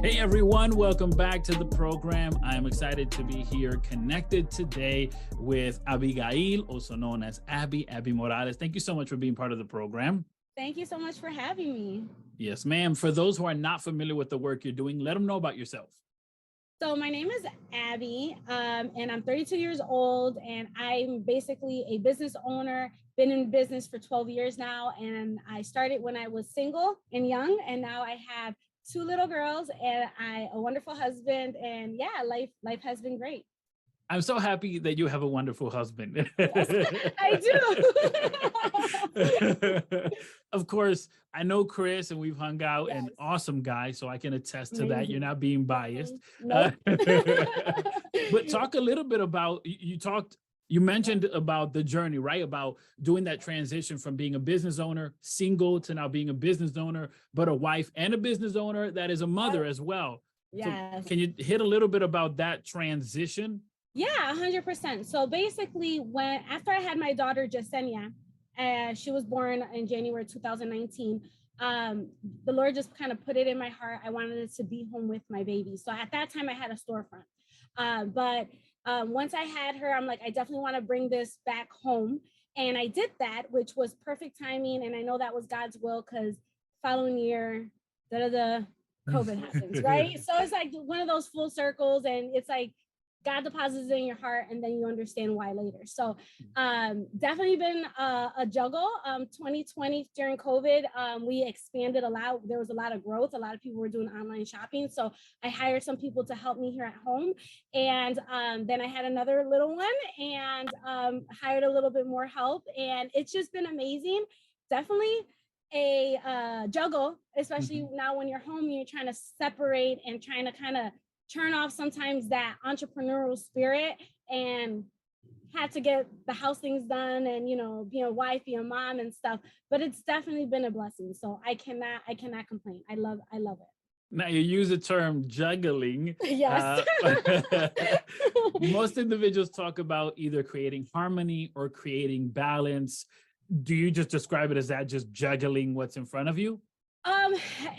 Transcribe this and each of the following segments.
Hey everyone, welcome back to the program. I am excited to be here connected today with Abigail, also known as Abby Morales. Thank you so much for being part of the program. Thank you so much for having me. Yes, ma'am. For those who are not familiar with the work you're doing, let them know about yourself. So my name is Abby, and I'm 32 years old, and I'm basically a business owner, been in business for 12 years now, and I started when I was single and young, and now I have two little girls and a wonderful husband, and yeah, life has been great. I'm so happy that you have a wonderful husband. Yes, I do. Of course, I know Chris and we've hung out, Yes. An awesome guy, so I can attest to Amazing. that. You're not being biased. Nope. But talk a little bit about, you mentioned about the journey, right? About doing that transition from being a business owner, single, to now being a business owner, but a wife and a business owner that is a mother as well. Yes. So can you hit a little bit about that transition? Yeah, 100%. So basically, after I had my daughter Jasenia, she was born in January 2019. The Lord just kind of put it in my heart. I wanted to be home with my baby. So at that time, I had a storefront. But once I had her, I'm like, I definitely want to bring this back home. And I did that, which was perfect timing. And I know that was God's will, because following year, COVID happens, right? So it's like one of those full circles, and it's like God deposits it in your heart, and then you understand why later. So definitely been a juggle. 2020 during COVID, we expanded a lot. There was a lot of growth. A lot of people were doing online shopping. So I hired some people to help me here at home. And then I had another little one and hired a little bit more help. And it's just been amazing. Definitely a juggle, especially now when you're home, you're trying to separate and trying to kind of turn off sometimes that entrepreneurial spirit, and had to get the house things done, and being a wife, being a mom and stuff. But it's definitely been a blessing. So I cannot complain. I love it. Now you use the term juggling. Yes. Most individuals talk about either creating harmony or creating balance. Do you just describe it as that, just juggling what's in front of you?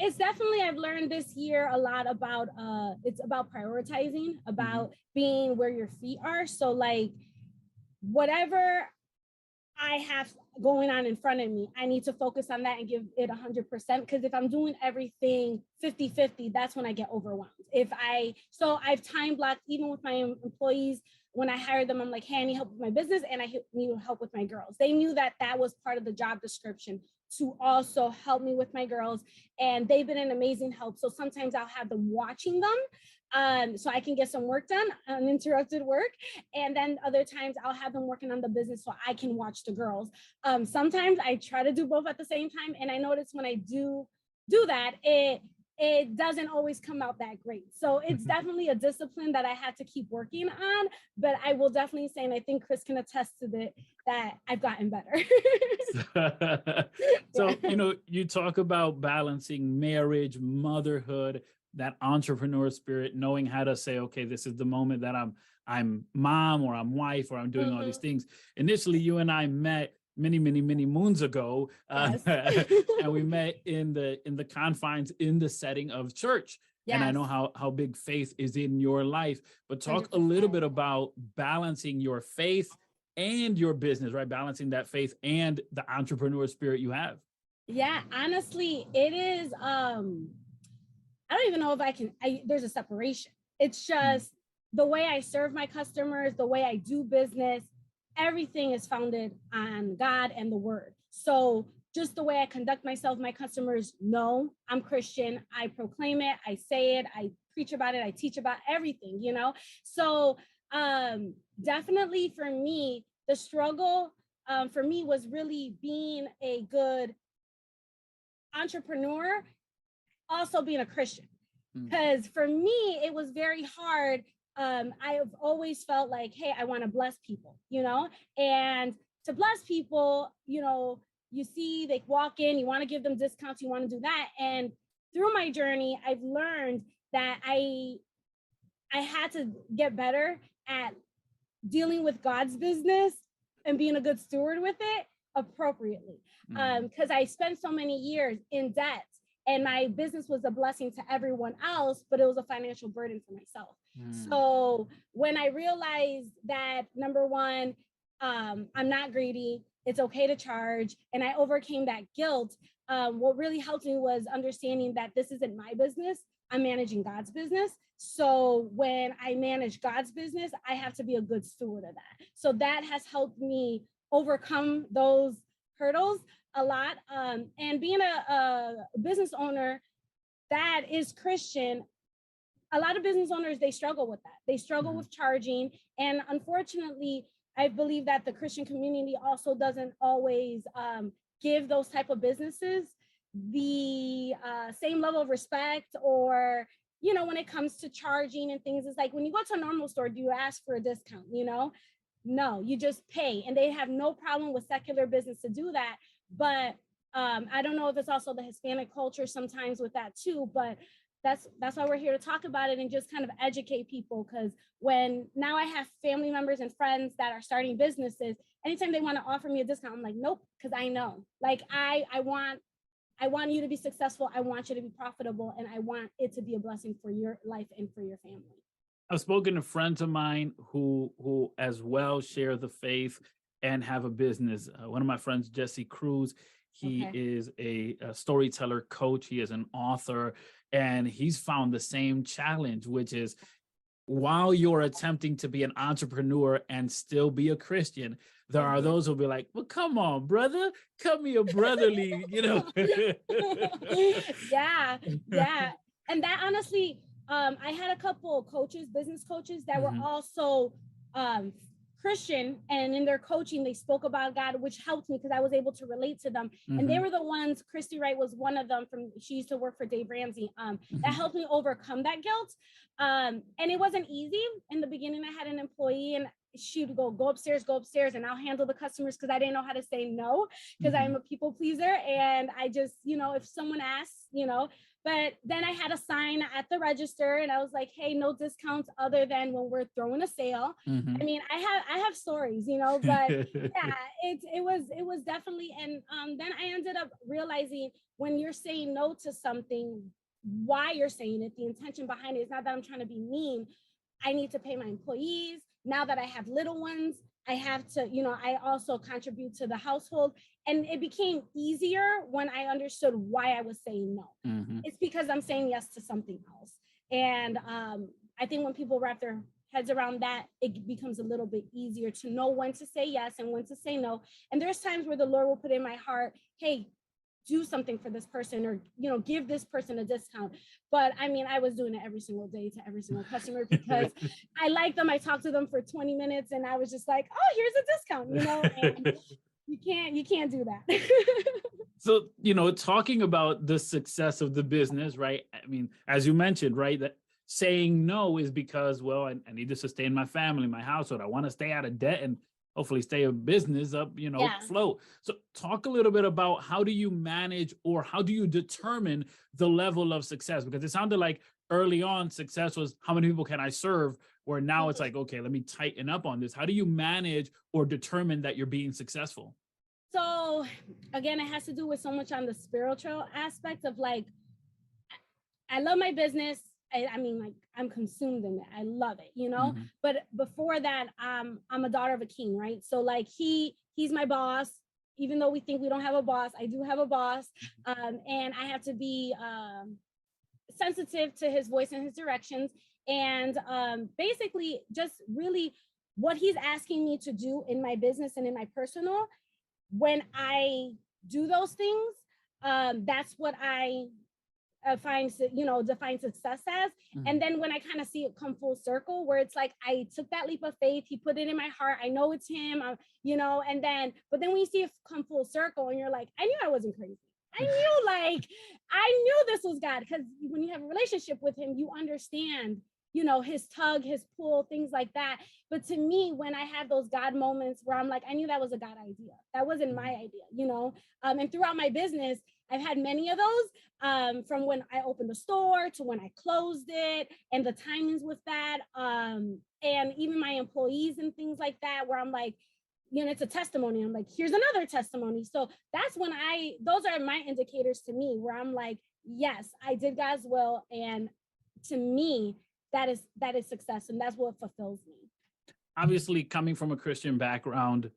It's definitely, I've learned this year a lot about, it's about prioritizing, about being where your feet are. So like, whatever I have going on in front of me, I need to focus on that and give it 100%. Because if I'm doing everything 50-50, that's when I get overwhelmed. So I've time blocked, even with my employees. When I hired them, I'm like, hey, I need help with my business, and I need help with my girls. They knew that was part of the job description, to also help me with my girls. And they've been an amazing help. So sometimes I'll have them watching them, so I can get some work done, uninterrupted work. And then other times I'll have them working on the business so I can watch the girls. Sometimes I try to do both at the same time. And I notice when I do that, it doesn't always come out that great. So it's definitely a discipline that I had to keep working on. But I will definitely say, and I think Chris can attest to that I've gotten better. So, you talk about balancing marriage, motherhood, that entrepreneur spirit, knowing how to say, okay, this is the moment that I'm mom, or I'm wife, or I'm doing all these things. Initially, you and I met many moons ago, Yes. and we met in the confines, in the setting of church. Yes. And I know how big faith is in your life, but talk 100%. A little bit about balancing your faith and your business, right? Balancing that faith and the entrepreneur spirit you have. Yeah, honestly, it is, I don't even know if there's a separation. It's just the way I serve my customers, the way I do business, everything is founded on God and the word. So just the way I conduct myself, my customers know I'm Christian. I proclaim it, I say it, I preach about it, I teach about everything, So definitely for me, the struggle for me was really being a good entrepreneur, also being a Christian. Because for me, it was very hard. I have always felt like, hey, I want to bless people, and to bless people, you see they walk in, you want to give them discounts, you want to do that. And through my journey, I've learned that I had to get better at dealing with God's business and being a good steward with it appropriately. Because I spent so many years in debt and my business was a blessing to everyone else, but it was a financial burden for myself. So when I realized that, number one, I'm not greedy, it's okay to charge, and I overcame that guilt, what really helped me was understanding that this isn't my business, I'm managing God's business. So when I manage God's business, I have to be a good steward of that. So that has helped me overcome those hurdles a lot. And being a business owner that is Christian, a lot of business owners, they struggle with that. They struggle with charging. And unfortunately, I believe that the Christian community also doesn't always give those type of businesses the same level of respect, or, you know, when it comes to charging and things, it's like when you go to a normal store, do you ask for a discount? You know, no, you just pay, and they have no problem with secular business to do that. But I don't know if it's also the Hispanic culture sometimes with that too, but that's why we're here to talk about it and just kind of educate people. Because when now I have family members and friends that are starting businesses, anytime they want to offer me a discount, I'm like, nope, because I know, like, I want you to be successful. I want you to be profitable, and I want it to be a blessing for your life and for your family. I've spoken to friends of mine who as well share the faith and have a business. One of my friends, Jesse Cruz, he is a storyteller coach. He is an author, and he's found the same challenge, which is while you're attempting to be an entrepreneur and still be a Christian, there are those who'll be like, well, come on, brother, come here, brotherly, you know. Yeah. And that honestly, I had a couple of coaches, business coaches that were also Christian, and in their coaching, they spoke about God, which helped me because I was able to relate to them. And they were the ones, Christy Wright was one of them, she used to work for Dave Ramsey. That helped me overcome that guilt. And it wasn't easy. In the beginning, I had an employee, and she'd go upstairs, and I'll handle the customers because I didn't know how to say no, because I'm a people pleaser. And I just, you know, if someone asks, you know, but then I had a sign at the register, and I was like, hey, no discounts other than when we're throwing a sale. I mean, I have stories, you know, but yeah, it was definitely. And then I ended up realizing when you're saying no to something, why you're saying it, the intention behind it is not that I'm trying to be mean. I need to pay my employees. Now that I have little ones, I have to, you know, I also contribute to the household. And it became easier when I understood why I was saying no. It's because I'm saying yes to something else. And I think when people wrap their heads around that, it becomes a little bit easier to know when to say yes and when to say no. And there's times where the Lord will put in my heart, hey, do something for this person, or, you know, give this person a discount. But I mean, I was doing it every single day to every single customer because I like them. I talked to them for 20 minutes and I was just like, oh, here's a discount, you know, and you can't do that. So, you know, talking about the success of the business, right? I mean, as you mentioned, right, that saying no is because, well, I need to sustain my family, my household. I want to stay out of debt and hopefully stay a business up, you know, float. So talk a little bit about how do you manage, or how do you determine the level of success? Because it sounded like early on success was how many people can I serve, where now it's like, okay, let me tighten up on this. How do you manage or determine that you're being successful? So again, it has to do with so much on the spiritual aspect of like, I love my business. I mean, like, I'm consumed in it. I love it, you know. But before that, I'm a daughter of a king, right? So like he's my boss. Even though we think we don't have a boss, I do have a boss, and I have to be sensitive to his voice and his directions. And basically, just really what he's asking me to do in my business and in my personal. When I do those things, that's what I define success as. And then when I kind of see it come full circle, where it's like, I took that leap of faith, he put it in my heart, I know it's him, you know, but then when you see it come full circle and you're like, I knew I wasn't crazy. I knew this was God. Because when you have a relationship with him, you understand, you know, his tug, his pull, things like that. But to me, when I have those God moments where I'm like, I knew that was a God idea. That wasn't my idea, you know? And throughout my business, I've had many of those, from when I opened the store to when I closed it, and the timings with that, and even my employees and things like that, where I'm like, you know, it's a testimony. I'm like, here's another testimony. So that's when those are my indicators to me, where I'm like, yes, I did God's will. And to me, that is success. And that's what fulfills me. Obviously, coming from a Christian background,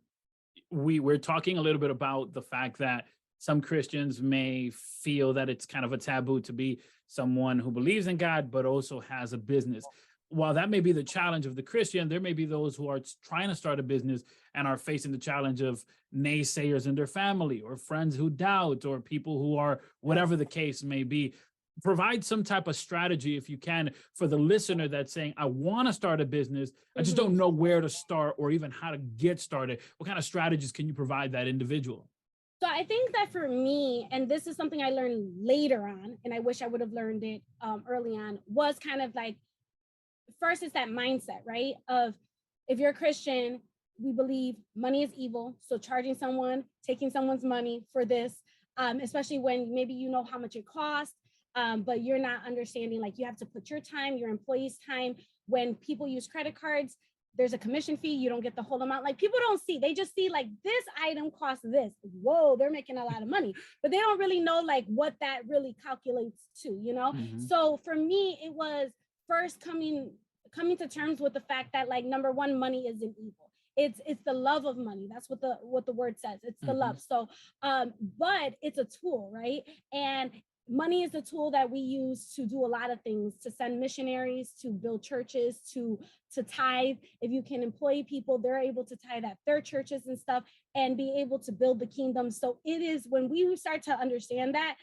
we're talking a little bit about the fact that some Christians may feel that it's kind of a taboo to be someone who believes in God, but also has a business. While that may be the challenge of the Christian, there may be those who are trying to start a business and are facing the challenge of naysayers in their family, or friends who doubt, or people who are, whatever the case may be. Provide some type of strategy, if you can, for the listener that's saying, I want to start a business, I just don't know where to start or even how to get started. What kind of strategies can you provide that individual? So I think that for me, and this is something I learned later on, and I wish I would have learned it early on, was kind of like, first is that mindset, right? Of, if you're a Christian, we believe money is evil. So charging someone, taking someone's money for this, especially when maybe you know how much it costs, but you're not understanding, like, you have to put your time, your employees' time. When people use credit cards, there's a commission fee. You don't get the whole amount. Like, people don't see, they just see like, this item costs this. Whoa, they're making a lot of money, but they don't really know like what that really calculates to, you know? So for me, it was first coming to terms with the fact that, like, number one, money isn't evil. It's the love of money. That's what the word says. It's the love. So, but it's a tool, right? And money is a tool that we use to do a lot of things, to send missionaries, to build churches, to tithe. If you can employ people, they're able to tithe at their churches and stuff and be able to build the kingdom. So it is, when we start to understand that,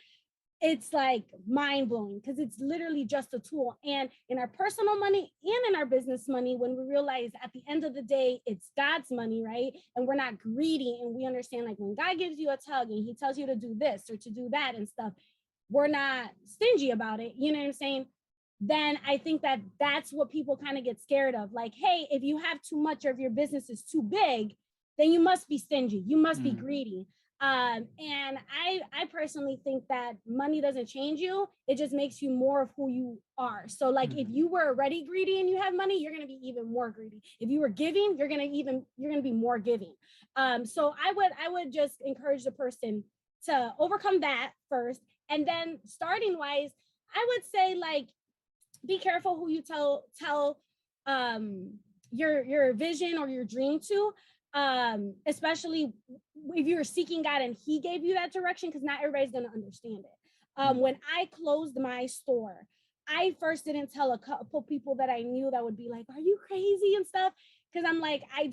it's like mind blowing, because it's literally just a tool. And in our personal money and in our business money, when we realize at the end of the day, it's God's money, right? And we're not greedy, and we understand, like, when God gives you a tug and he tells you to do this or to do that and stuff, we're not stingy about it. You know what I'm saying? Then I think that that's what people kind of get scared of. Like, hey, if you have too much or if your business is too big, then you must be stingy. You must be greedy. And I personally think that money doesn't change you. It just makes you more of who you are. So like, if you were already greedy and you have money, you're going to be even more greedy. If you were giving, you're going to be more giving. So I would just encourage the person to overcome that first. And then starting wise, I would say, like, be careful who you tell your vision or your dream to, especially if you're seeking God and he gave you that direction, because not everybody's going to understand it. When I closed my store, I first didn't tell a couple people that I knew that would be like, are you crazy and stuff? Because I'm like, I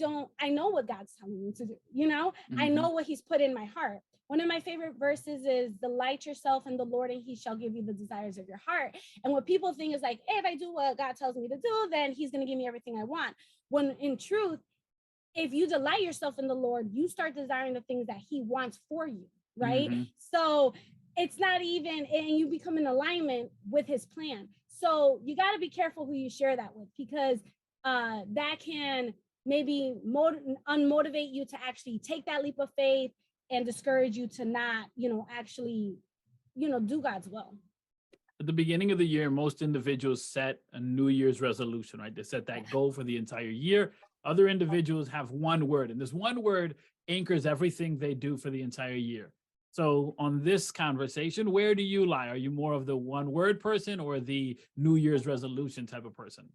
know what God's telling me to do, you know? I know what he's put in my heart. One of my favorite verses is, delight yourself in the Lord and he shall give you the desires of your heart. And what people think is like, hey, if I do what God tells me to do, then he's going to give me everything I want. When in truth, if you delight yourself in the Lord, you start desiring the things that he wants for you, right? So it's not even, and you become in alignment with his plan. So you got to be careful who you share that with, because that can maybe unmotivate you to actually take that leap of faith and discourage you to not, actually, do God's will. At the beginning of the year, most individuals set a New Year's resolution, right? They set that goal for the entire year. Other individuals have one word, and this one word anchors everything they do for the entire year. So on this conversation, where do you lie? Are you more of the one word person or the New Year's resolution type of person?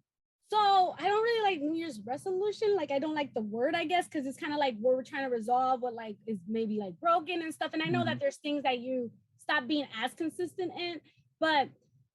So I don't really like New Year's resolution. Like, I don't like the word, I guess, because it's kind of like where we're trying to resolve what like is maybe like broken and stuff. And I know that there's things that you stop being as consistent in, but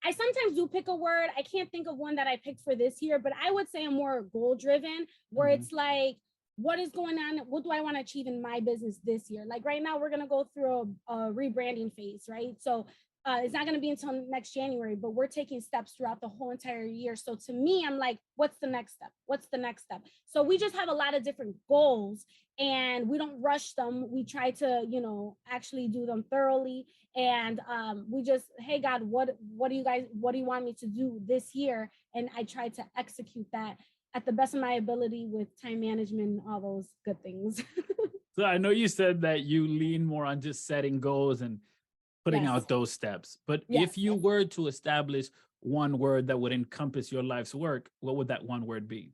I sometimes do pick a word. I can't think of one that I picked for this year, but I would say I'm more goal driven, where it's like, what is going on? What do I want to achieve in my business this year? Like right now, we're going to go through a rebranding phase, right? So it's not going to be until next January, but we're taking steps throughout the whole entire year. So to me, I'm like, what's the next step? What's the next step? So we just have a lot of different goals and we don't rush them. We try to, actually do them thoroughly. And we just, hey, God, what do you want me to do this year? And I try to execute that at the best of my ability with time management and all those good things. So I know you said that you lean more on just setting goals and putting out those steps. But if you were to establish one word that would encompass your life's work, what would that one word be?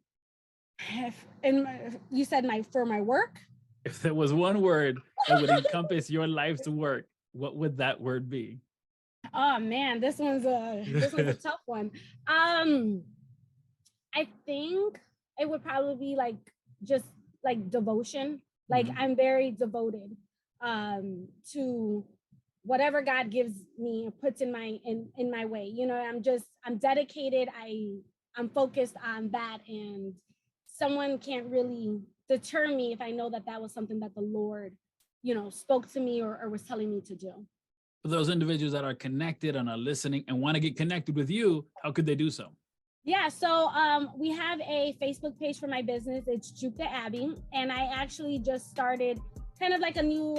You said for my work? If there was one word that would encompass your life's work, what would that word be? Oh man, this one's a tough one. I think it would probably be like just like devotion. Like I'm very devoted to whatever God gives me or puts in my way. You know, I'm dedicated. I'm focused on that, and someone can't really deter me if I know that that was something that the Lord, you know, spoke to me or was telling me to do. For those individuals that are connected and are listening and want to get connected with you, how could they do so? Yeah, so we have a Facebook page for my business. It's Juke the Abby, and I actually just started kind of like a new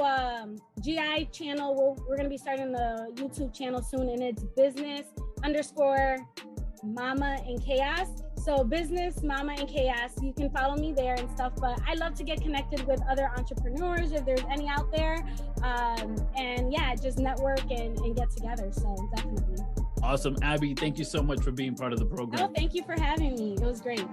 GI channel. We're going to be starting the YouTube channel soon, and it's business_mama in chaos. So business mama in chaos. You can follow me there and stuff, but I love to get connected with other entrepreneurs if there's any out there, and yeah, just network and get together. So definitely. Awesome. Abby, thank you so much for being part of the program. Oh, thank you for having me. It was great.